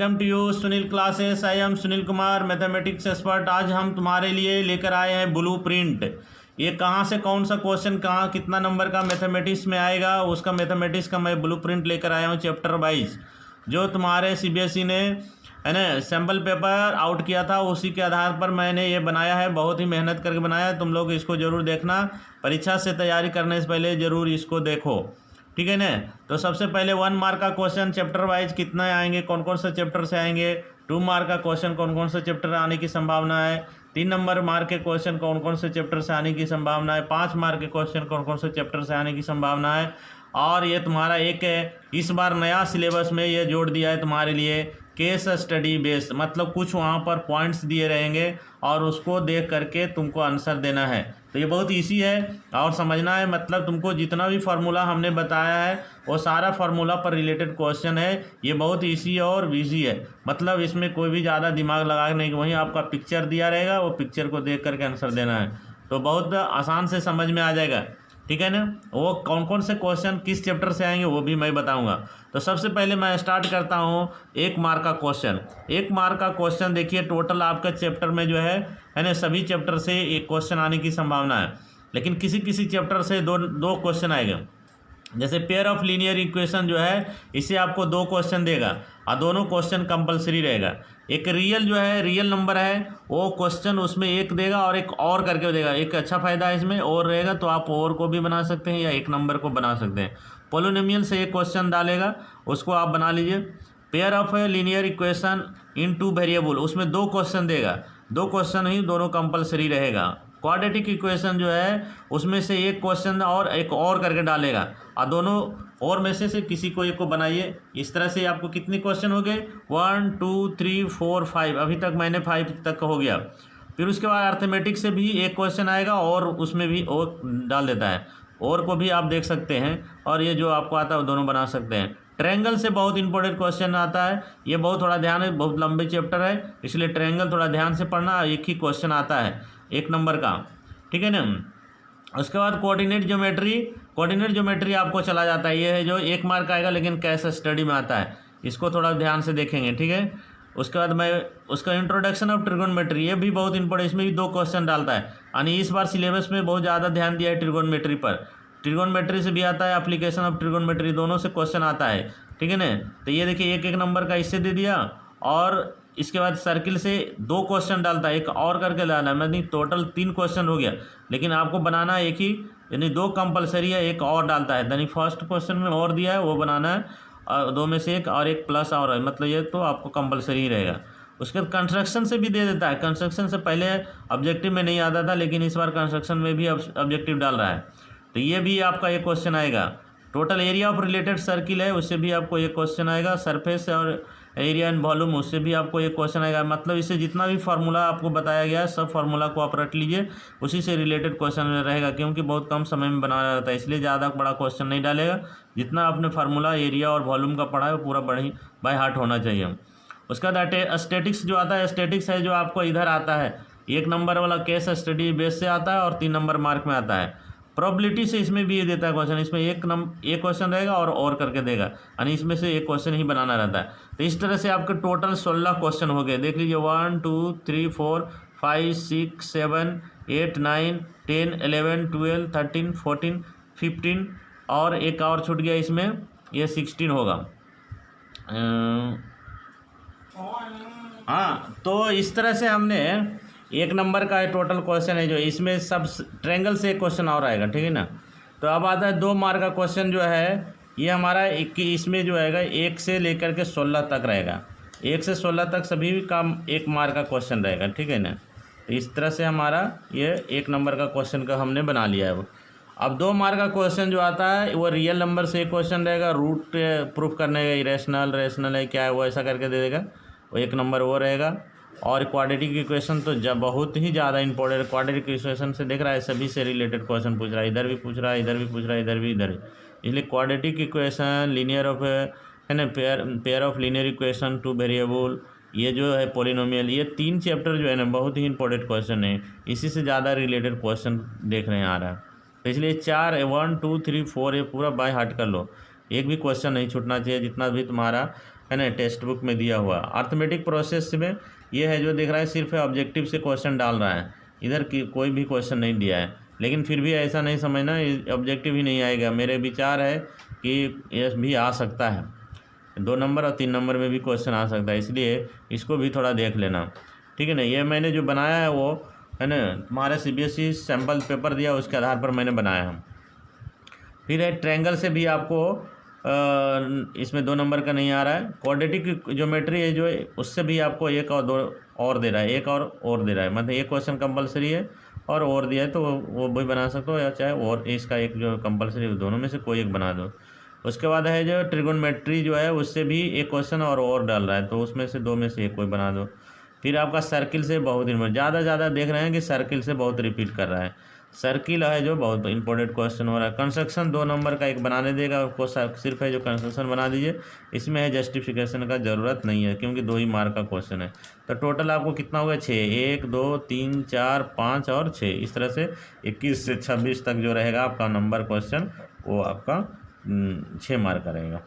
Welcome to you Sunil classes. I am Sunil Kumar, mathematics expert. आज हम तुम्हारे लिए लेकर आए हैं ब्लू प्रिंट। ये कहाँ से कौन सा क्वेश्चन कहाँ कितना नंबर का मैथमेटिक्स में आएगा, उसका मैथमेटिक्स का मैं ब्लू प्रिंट लेकर आया हूँ चैप्टर वाइज। जो तुम्हारे सीबीएसई ने है ना सैम्पल पेपर आउट किया था, उसी के आधार पर मैंने ये बनाया है। बहुत ही मेहनत करके बनाया है। तुम लोग इसको ज़रूर देखना, परीक्षा से तैयारी करने से पहले ज़रूर इसको देखो, ठीक है ना। तो सबसे पहले 1 मार्क का क्वेश्चन चैप्टर वाइज कितना आएंगे, कौन कौन से चैप्टर से आएंगे। 2 मार्क का क्वेश्चन कौन कौन से चैप्टर आने की संभावना है। 3 नंबर मार्क के क्वेश्चन कौन कौन से चैप्टर से आने की संभावना है। 5 मार्क के क्वेश्चन कौन कौन से चैप्टर से आने की संभावना है। और ये तुम्हारा एक इस बार नया सिलेबस में ये जोड़ दिया है तुम्हारे लिए केस स्टडी बेस्ड, मतलब कुछ वहाँ पर पॉइंट्स दिए रहेंगे और उसको देख करके तुमको आंसर देना है। तो ये बहुत इजी है और समझना है। मतलब तुमको जितना भी फार्मूला हमने बताया है वो सारा फार्मूला पर रिलेटेड क्वेश्चन है। ये बहुत इजी और ईजी है, मतलब इसमें कोई भी ज़्यादा दिमाग लगाने की, वहीं आपका पिक्चर दिया रहेगा, वो पिक्चर को देख करके आंसर देना है। तो बहुत आसान से समझ में आ जाएगा, ठीक है ना। वो कौन कौन से क्वेश्चन किस चैप्टर से आएंगे वो भी मैं बताऊंगा। तो सबसे पहले मैं स्टार्ट करता हूँ 1 मार्क का क्वेश्चन। 1 मार्क का क्वेश्चन देखिए, टोटल आपका चैप्टर में जो है ना सभी चैप्टर से एक क्वेश्चन आने की संभावना है, लेकिन किसी किसी चैप्टर से दो क्वेश्चन आएंगे। जैसे पेयर ऑफ लीनियर इक्वेशन जो है, इसे आपको 2 क्वेश्चन देगा और दोनों क्वेश्चन कंपलसरी रहेगा। एक रियल जो है, रियल नंबर है, वो क्वेश्चन उसमें एक देगा और एक और करके देगा। एक अच्छा फ़ायदा है इसमें, और रहेगा तो आप और को भी बना सकते हैं या एक नंबर को बना सकते हैं। पोलिनोमियल से एक क्वेश्चन डालेगा, उसको आप बना लीजिए। Pair of linear equation in 2 variable, उसमें 2 क्वेश्चन देगा। 2 क्वेश्चन ही दोनों कंपलसरी रहेगा। क्वाड्रेटिक इक्वेशन जो है उसमें से एक क्वेश्चन और एक और करके डालेगा और दोनों और में से किसी को एक को बनाइए। इस तरह से आपको कितने क्वेश्चन हो गए, 1 2 3 4 5, अभी तक मैंने 5 तक हो गया। फिर उसके बाद अर्थमेटिक से भी एक क्वेश्चन आएगा और उसमें भी और डाल देता है, और को भी आप देख सकते हैं। और ये जो आपको आता है वो दोनों बना सकते हैं। ट्रायंगल से बहुत इंपॉर्टेंट क्वेश्चन आता है, ये बहुत थोड़ा ध्यान है, बहुत लंबे चैप्टर है, इसलिए ट्रायंगल थोड़ा ध्यान से पढ़ना। एक ही क्वेश्चन आता है 1 नंबर का, ठीक है ना। उसके बाद कोऑर्डिनेट ज्योमेट्री आपको चला जाता है। ये है जो 1 मार्क आएगा, लेकिन केस स्टडी में आता है, इसको थोड़ा ध्यान से देखेंगे, ठीक है। उसके बाद मैं उसका इंट्रोडक्शन ऑफ ट्रिगोनोमेट्री, ये भी बहुत इंपॉर्टेंट, इसमें भी 2 क्वेश्चन डालता है। यानी इस बार सिलेबस में बहुत ज़्यादा ध्यान दिया है ट्रिगोनोमेट्री पर। ट्रिगोनोमेट्री से भी आता है, एप्लीकेशन ऑफ ट्रिगोनोमेट्री, दोनों से क्वेश्चन आता है, ठीक है ना। तो ये देखिए 1 नंबर का इससे दे दिया, और इसके बाद सर्किल से 2 क्वेश्चन डालता है, एक और करके डालना है, मतलब टोटल 3 क्वेश्चन हो गया। लेकिन आपको बनाना एक ही, यानी 2 कंपलसरी है, एक और डालता है। यानी फर्स्ट क्वेश्चन में और दिया है वो बनाना है, और 2 में से एक और एक प्लस और है, मतलब ये तो आपको कंपलसरी ही रहेगा। उसके बाद कंस्ट्रक्शन से भी दे देता है। कंस्ट्रक्शन से पहले ऑब्जेक्टिव में नहीं आता था, लेकिन इस बार कंस्ट्रक्शन में भी ऑब्जेक्टिव डाल रहा है, तो ये भी आपका एक क्वेश्चन आएगा। Total area of related circle है, उससे भी आपको एक क्वेश्चन आएगा। सरफेस और एरिया एंड वॉल्यूम, उससे भी आपको एक क्वेश्चन आएगा। मतलब इससे जितना भी फार्मूला आपको बताया गया है, सब फार्मूला को आप रट लीजिए, उसी से रिलेटेड क्वेश्चन रहेगा। क्योंकि बहुत कम समय में बनाया जाता है, इसलिए ज़्यादा बड़ा क्वेश्चन नहीं डालेगा। जितना आपने फार्मूला एरिया और वॉल्यूम का पढ़ा है वो पूरा बड़ी बाय हार्ट होना चाहिए। उसके बाद स्टैटिक्स जो आता है, स्टैटिक्स है जो आपको इधर आता है, 1 नंबर वाला केस स्टडी बेस से आता है और 3 नंबर मार्क में आता है। प्रोबेबिलिटी से इसमें भी ये देता है क्वेश्चन, इसमें एक क्वेश्चन रहेगा और करके देगा, यानी इसमें से एक क्वेश्चन ही बनाना रहता है। तो इस तरह से आपके टोटल 16 क्वेश्चन हो गए। देख लीजिए 1 2 3 4 5 6 7 8 9 10 11 12 13 14 15 और एक और छूट गया इसमें, ये 16 होगा। हाँ, तो इस तरह से हमने 1 नंबर का टोटल क्वेश्चन है जो इसमें सब ट्रायंगल से एक क्वेश्चन और आएगा, ठीक है ना। तो अब आता है 2 मार्क का क्वेश्चन जो है, ये हमारा इसमें जो आएगा 1 से लेकर के 16 तक रहेगा। 1 से 16 तक सभी का 1 मार्क का क्वेश्चन रहेगा, ठीक है ना। तो इस तरह से हमारा ये 1 नंबर का क्वेश्चन का हमने बना लिया है वो। अब 2 मार्क का क्वेश्चन जो आता है वो रियल नंबर से एक क्वेश्चन रहेगा, रूट प्रूफ करने का, इरेशनल रेशनल है क्या है वो ऐसा करके दे देगा, वो 1 नंबर वो रहेगा। और क्वाड्रेटिक इक्वेशन तो जब बहुत ही ज़्यादा इंपॉर्टेंट, क्वाड्रेटिक इक्वेशन से देख रहा है सभी से रिलेटेड क्वेश्चन पूछ रहा है, इधर भी पूछ रहा है, इधर भी पूछ रहा है, इधर भी, इधर। इसलिए क्वाड्रेटिक इक्वेशन, लीनियर ऑफ है ना, pair of linear equation 2 variable, ये जो है पोलिनोमियल, ये 3 चैप्टर जो है ना बहुत ही इंपॉर्टेंट क्वेश्चन है। इसी से ज़्यादा रिलेटेड क्वेश्चन देख रहे हैं आ रहा है। तो इसलिए 4 1 2 3 4 ये पूरा बाय हार्ट कर लो, एक भी क्वेश्चन नहीं छूटना चाहिए। जितना भी तुम्हारा है ना, टेक्स्ट बुक में दिया हुआ। अर्थमेटिक प्रोसेस में ये है जो दिख रहा है सिर्फ ऑब्जेक्टिव से क्वेश्चन डाल रहा है, इधर की कोई भी क्वेश्चन नहीं दिया है। लेकिन फिर भी ऐसा नहीं समझना ऑब्जेक्टिव ही नहीं आएगा, मेरे विचार है कि ये भी आ सकता है, 2 नंबर और 3 नंबर में भी क्वेश्चन आ सकता है, इसलिए इसको भी थोड़ा देख लेना, ठीक है ना। ये मैंने जो बनाया है वो है ना, तुम्हारे CBSE सैम्पल पेपर दिया उसके आधार पर मैंने बनाया है। फिर है ट्रायंगल से भी आपको इसमें 2 नंबर का नहीं आ रहा है। क्वाड्रेटिक ज्योमेट्री है जो उससे भी आपको 1 और 2 और दे रहा है, 1 और दे रहा है, मतलब एक क्वेश्चन कंपलसरी है और दिया है तो वो भी बना सकते हो, या चाहे और इसका एक जो कंपलसरी है दोनों में से कोई एक बना दो। उसके बाद है जो ट्रिगोनोमेट्री जो है उससे भी एक क्वेश्चन और डाल रहा है, तो उसमें से 2 में से एक कोई बना दो। फिर आपका सर्किल से बहुत ज़्यादा देख रहे हैं कि सर्किल से बहुत रिपीट कर रहा है, सर्किल है जो बहुत इंपॉर्टेंट क्वेश्चन हो रहा है। कंस्ट्रक्शन 2 नंबर का एक बनाने देगा आपको, सिर्फ है जो कंस्ट्रक्शन बना दीजिए, इसमें है जस्टिफिकेशन का ज़रूरत नहीं है क्योंकि 2 ही मार्क का क्वेश्चन है। तो टोटल आपको कितना होगा 6, 1 2 3 4 5 और 6, इस तरह से 21 से 26 तक जो रहेगा आपका नंबर क्वेश्चन वो आपका 6 मार्क का रहेगा।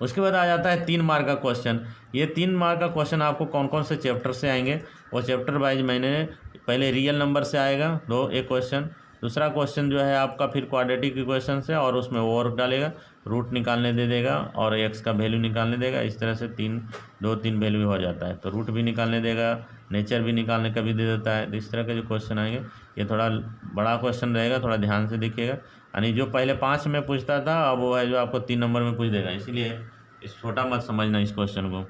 उसके बाद आ जाता है 3 मार्क का क्वेश्चन। ये 3 मार्क का क्वेश्चन आपको कौन कौन से चैप्टर से आएंगे, वो चैप्टर वाइज मैंने पहले रियल नंबर से आएगा एक क्वेश्चन, दूसरा क्वेश्चन जो है आपका फिर क्वाड्रेटिक इक्वेशन से, और उसमें और डालेगा, रूट निकालने दे देगा और एक्स का वैल्यू निकालने देगा। इस तरह से 2-3 वैल्यू हो जाता है, तो रूट भी निकालने देगा, नेचर भी निकालने का भी दे देता है। तो इस तरह के जो क्वेश्चन आएंगे ये थोड़ा बड़ा क्वेश्चन रहेगा, थोड़ा ध्यान से देखिएगा। यानी जो पहले 5 में पूछता था अब वो है जो आपको 3 नंबर में पूछ देगा, इसीलिए इस छोटा मत समझना इस क्वेश्चन को,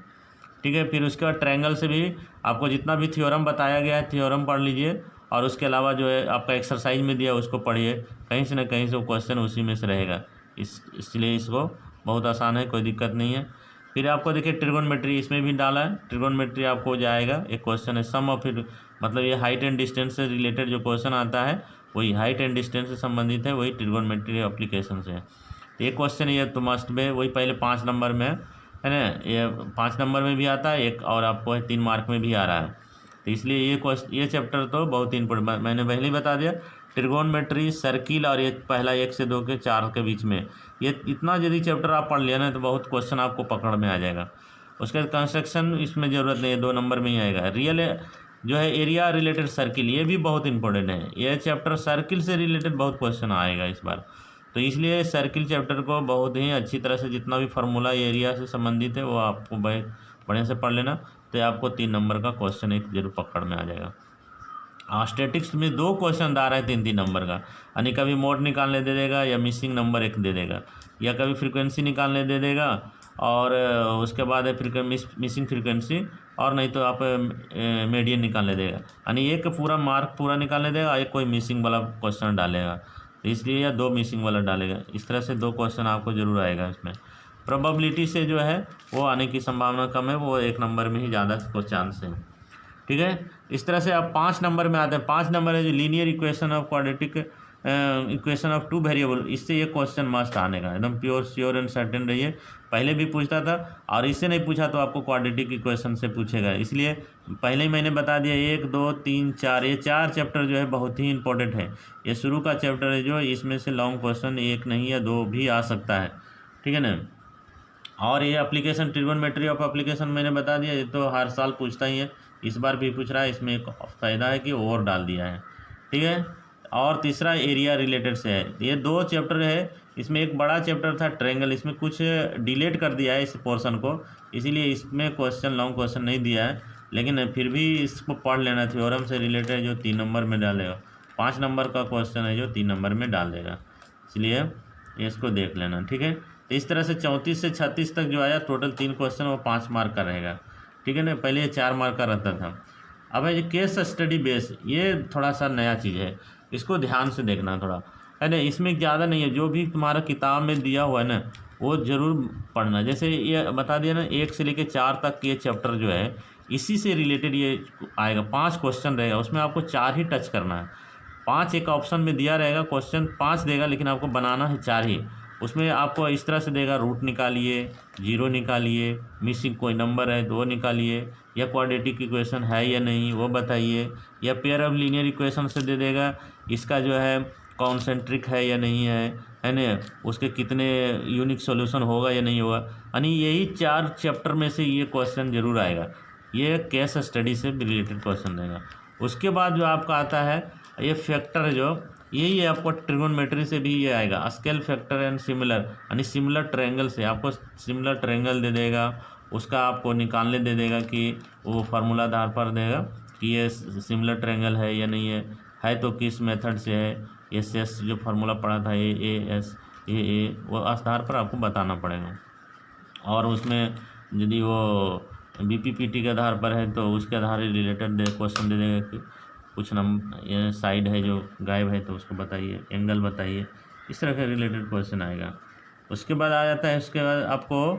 ठीक है। फिर उसके बाद ट्रायंगल से भी आपको जितना भी थ्योरम बताया गया है थ्योरम पढ़ लीजिए, और उसके अलावा जो है आपका एक्सरसाइज में दिया उसको पढ़िए, कहीं से न कहीं से वो क्वेश्चन उसी में से रहेगा, इसलिए इसको बहुत आसान है, कोई दिक्कत नहीं है। फिर आपको देखिए ट्रिगोनोमेट्री इसमें भी डाला है, ट्रिगोनोमेट्री आपको जाएगा, एक क्वेश्चन है सम ऑफ, फिर मतलब ये हाइट एंड डिस्टेंस से रिलेटेड जो क्वेश्चन आता है वही हाइट एंड डिस्टेंस से संबंधित है, वही ट्रिगोनोमेट्री एप्लीकेशन से है। ये क्वेश्चन ये तो मस्ट में वही पहले 5 नंबर में है ना, ये 5 नंबर में भी आता है एक, और आपको 3 मार्क में भी आ रहा है, तो इसलिए ये चैप्टर तो बहुत इंपॉर्टेंट, मैंने पहले ही बता दिया। ट्रिगोनोमेट्री, सर्किल और ये पहला 1 से 2 के 4 के बीच में ये इतना यदि चैप्टर आप पढ़ लिया ना तो बहुत क्वेश्चन आपको पकड़ में आ जाएगा। उसके बाद कंस्ट्रक्शन इसमें ज़रूरत नहीं है, 2 नंबर में ही आएगा। रियल जो है एरिया रिलेटेड सर्किल, ये भी बहुत इंपॉर्टेंट है, ये चैप्टर सर्किल से रिलेटेड बहुत क्वेश्चन आएगा इस बार, तो इसलिए सर्किल चैप्टर को बहुत ही अच्छी तरह से जितना भी फार्मूला एरिया से संबंधित है वो आपको बढ़िया से पढ़ लेना, तो आपको 3 नंबर का क्वेश्चन एक जरूर पकड़ में आ जाएगा। स्टैटिक्स में 2 क्वेश्चन आ रहा है 3-3 नंबर का, यानी कभी मोड निकालने दे देगा या मिसिंग नंबर 1 दे देगा, या कभी फ्रीक्वेंसी निकालने दे देगा और उसके बाद है मिसिंग फ्रीक्वेंसी, और नहीं तो आप मीडियन निकालने देगा, यानी एक पूरा मार्क पूरा निकालने देगा, एक कोई मिसिंग वाला क्वेश्चन डालेगा, तो इसलिए या 2 मिसिंग वाला डालेगा। इस तरह से 2 क्वेश्चन आपको ज़रूर आएगा इसमें। प्रोबेबिलिटी से जो है वो आने की संभावना कम है, वो 1 नंबर में ही ज़्यादा को चांस है, ठीक है। इस तरह से आप 5 नंबर में आते हैं। 5 नंबर है जो linear equation of quadratic equation of 2 variable, इससे ये क्वेश्चन मस्ट आने का, एकदम प्योर श्योर एंड सर्टेन रहिए। पहले भी पूछता था और इससे नहीं पूछा तो आपको क्वाड्रेटिक इक्वेशन से पूछेगा, इसलिए पहले ही मैंने बता दिया 1 2 3 4 ये 4 चैप्टर जो है बहुत ही इंपॉर्टेंट है। ये शुरू का चैप्टर है जो इसमें से लॉन्ग क्वेश्चन 1 नहीं या 2 भी आ सकता है, ठीक है ना। और ये एप्लीकेशन ट्रिगोनोमेट्री ऑफ एप्लीकेशन मैंने बता दिया, ये तो हर साल पूछता ही है, इस बार भी पूछ रहा है, इसमें एक फ़ायदा है कि और डाल दिया है, ठीक है। और तीसरा एरिया रिलेटेड से है, ये 2 चैप्टर है, इसमें एक बड़ा चैप्टर था ट्रायंगल, इसमें कुछ डिलीट कर दिया है इस पोर्शन को, इसीलिए इसमें क्वेश्चन लॉन्ग क्वेश्चन नहीं दिया है, लेकिन फिर भी इसको पढ़ लेना, थ्योरम से रिलेटेड जो 3 नंबर में डालेगा, 5 नंबर का क्वेश्चन है जो 3 नंबर में डाल देगा, इसलिए इसको देख लेना, ठीक है। तो इस तरह से 34 से 36 तक जो आया टोटल 3 क्वेश्चन वो 5 मार्क का रहेगा, ठीक है ना। पहले ये 4 मार्क का रहता था। अब है ये केस स्टडी बेस, ये थोड़ा सा नया चीज़ है, इसको ध्यान से देखना थोड़ा, है ना। इसमें ज़्यादा नहीं है, जो भी तुम्हारा किताब में दिया हुआ है ना वो ज़रूर पढ़ना। जैसे ये बता दिया ना 1 से लेकर 4 तक ये चैप्टर जो है इसी से रिलेटेड ये आएगा, 5 क्वेश्चन रहेगा, उसमें आपको 4 ही टच करना है। 5 एक ऑप्शन में दिया रहेगा, क्वेश्चन 5 देगा लेकिन आपको बनाना है 4 ही। उसमें आपको इस तरह से देगा, रूट निकालिए, 0 निकालिए, मिसिंग कोई नंबर है 2 निकालिए, या क्वाड्रेटिक इक्वेशन है या नहीं वो बताइए, या पेयर ऑफ लीनियर इक्वेशन से दे देगा इसका जो है कॉन्सेंट्रिक है या नहीं है, है ना, उसके कितने यूनिक सॉल्यूशन होगा या नहीं होगा, यानी यही 4 चैप्टर में से ये क्वेश्चन जरूर आएगा। ये केस स्टडी से रिलेटेड क्वेश्चन रहेगा। उसके बाद जो आपका आता है ये फैक्टर है, जो यही है आपको ट्रिगोनोमेट्री से भी ये आएगा, स्केल फैक्टर एंड सिमिलर, यानी सिमिलर ट्रायंगल से आपको सिमिलर ट्रायंगल दे देगा, उसका आपको निकालने दे देगा कि वो फार्मूला आधार पर देगा कि ये सिमिलर ट्रायंगल है या नहीं है तो किस मेथड से है, एस जो फार्मूला पढ़ा था एस वो आधार पर आपको बताना पड़ेगा। और उसमें यदि वो बीपीपीटी के आधार पर है तो उसके आधार रिलेटेड क्वेश्चन दे देगा कि कुछ नंबर साइड है जो गायब है तो उसको बताइए, एंगल बताइए, इस तरह का रिलेटेड क्वेश्चन आएगा। उसके बाद आ जाता है, उसके बाद आपको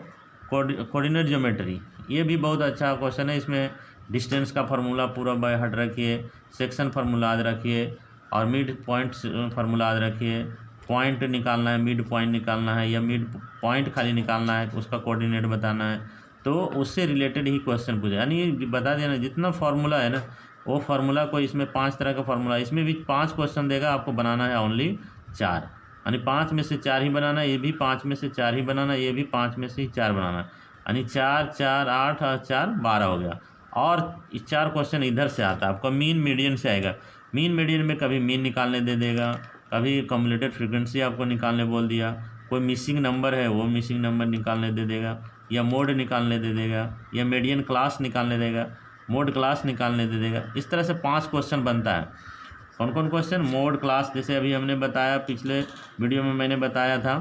कोऑर्डिनेट ज्योमेट्री, ये भी बहुत अच्छा क्वेश्चन है। इसमें डिस्टेंस का फार्मूला पूरा बाय हार्ट रखिए, सेक्शन फार्मूला याद रखिए और मिड पॉइंट फार्मूला याद रखिए। पॉइंट निकालना है, मिड पॉइंट निकालना है या मिड पॉइंट खाली निकालना है, उसका कोऑर्डिनेट बताना है, तो उससे रिलेटेड ही क्वेश्चन पूछे। यानी ये बता देना जितना फार्मूला है ना वो फार्मूला को, इसमें 5 तरह का फार्मूला, इसमें भी 5 क्वेश्चन देगा, आपको बनाना है ओनली 4, यानी 5 में से 4 ही बनाना, ये भी 5 में से 4 ही बनाना, ये भी 5 में से ही 4 बनाना, यानी 4 4 8 और 4 12 हो गया। और 4 क्वेश्चन इधर से आता है आपका मीन मीडियन से आएगा। मीन मीडियन में कभी मीन निकालने दे देगा, कभी कम्युलेटेड फ्रीक्वेंसी आपको निकालने बोल दिया, कोई मिसिंग नंबर है वो मिसिंग नंबर निकालने दे देगा, या मोड निकालने दे देगा, या मीडियन क्लास निकालने देगा, मोड क्लास निकालने दे देगा। इस तरह से 5 क्वेश्चन बनता है। कौन कौन क्वेश्चन? मोड क्लास, जैसे अभी हमने बताया, पिछले वीडियो में मैंने बताया था,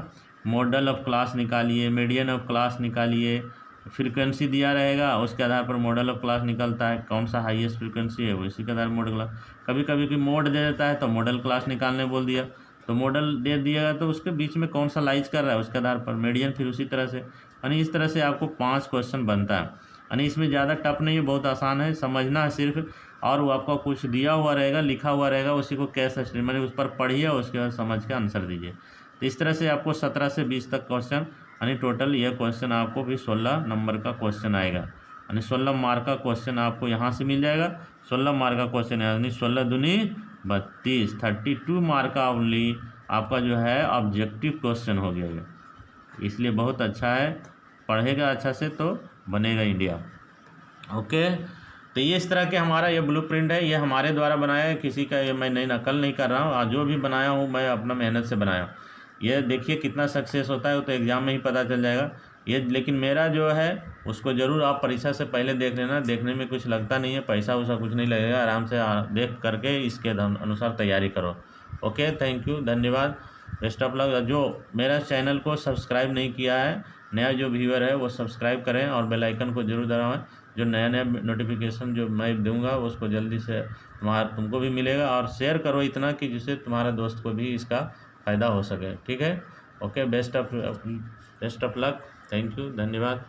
मॉडल ऑफ क्लास निकालिए, मीडियन ऑफ क्लास निकालिए, फ्रीक्वेंसी दिया रहेगा उसके आधार पर मॉडल ऑफ क्लास निकलता है, कौन सा हाईएस्ट फ्रीक्वेंसी है वो इसी के आधार पर मॉडल क्लास। कभी कभी कोई मोड दे देता है तो मॉडल क्लास निकालने बोल दिया तो मॉडल दे दिएगा तो उसके बीच में कौन सा लाइज कर रहा है उसके आधार पर मीडियन, फिर उसी तरह से, यानी इस तरह से आपको 5 क्वेश्चन बनता है। यानी इसमें ज़्यादा टफ नहीं है, बहुत आसान है, समझना है सिर्फ। और वो आपका कुछ दिया हुआ रहेगा, लिखा हुआ रहेगा, उसी को कैसे मतलब उस पर पढ़िए और उसके बाद समझ के आंसर दीजिए। तो इस तरह से आपको 17 से 20 तक क्वेश्चन, यानी टोटल यह क्वेश्चन आपको भी 16 नंबर का क्वेश्चन आएगा, यानी 16 मार्क का क्वेश्चन आपको यहाँ से मिल जाएगा। 16 मार्क का क्वेश्चन यानी 16 दूनी 32, 32 मार्क का ओनली आपका जो है ऑब्जेक्टिव क्वेश्चन हो गया ये, इसलिए बहुत अच्छा है, पढ़ेगा अच्छा से तो बनेगा इंडिया। ओके, तो ये इस तरह के हमारा ये ब्लूप्रिंट है, ये हमारे द्वारा बनाया है, किसी का ये मैं नई नकल नहीं कर रहा हूँ, आज जो भी बनाया हूँ मैं अपना मेहनत से बनाया हूँ। ये देखिए कितना सक्सेस होता है वो तो एग्ज़ाम में ही पता चल जाएगा ये, लेकिन मेरा जो है उसको ज़रूर आप परीक्षा से पहले देख लेना, देखने में कुछ लगता नहीं है, पैसा वैसा कुछ नहीं लगेगा, आराम से देख करके इसके अनुसार तैयारी करो। ओके, थैंक यू, धन्यवाद, बेस्ट ऑफ लक। जो मेरा चैनल को सब्सक्राइब नहीं किया है, नया जो व्यूअर है वो सब्सक्राइब करें और बेल आइकन को जरूर दबाएं, जो नया नया नोटिफिकेशन जो मैं दूंगा उसको जल्दी से तुमको भी मिलेगा। और शेयर करो इतना कि जिससे तुम्हारा दोस्त को भी इसका फ़ायदा हो सके, ठीक है। Okay, best of luck, thank you, धन्यवाद।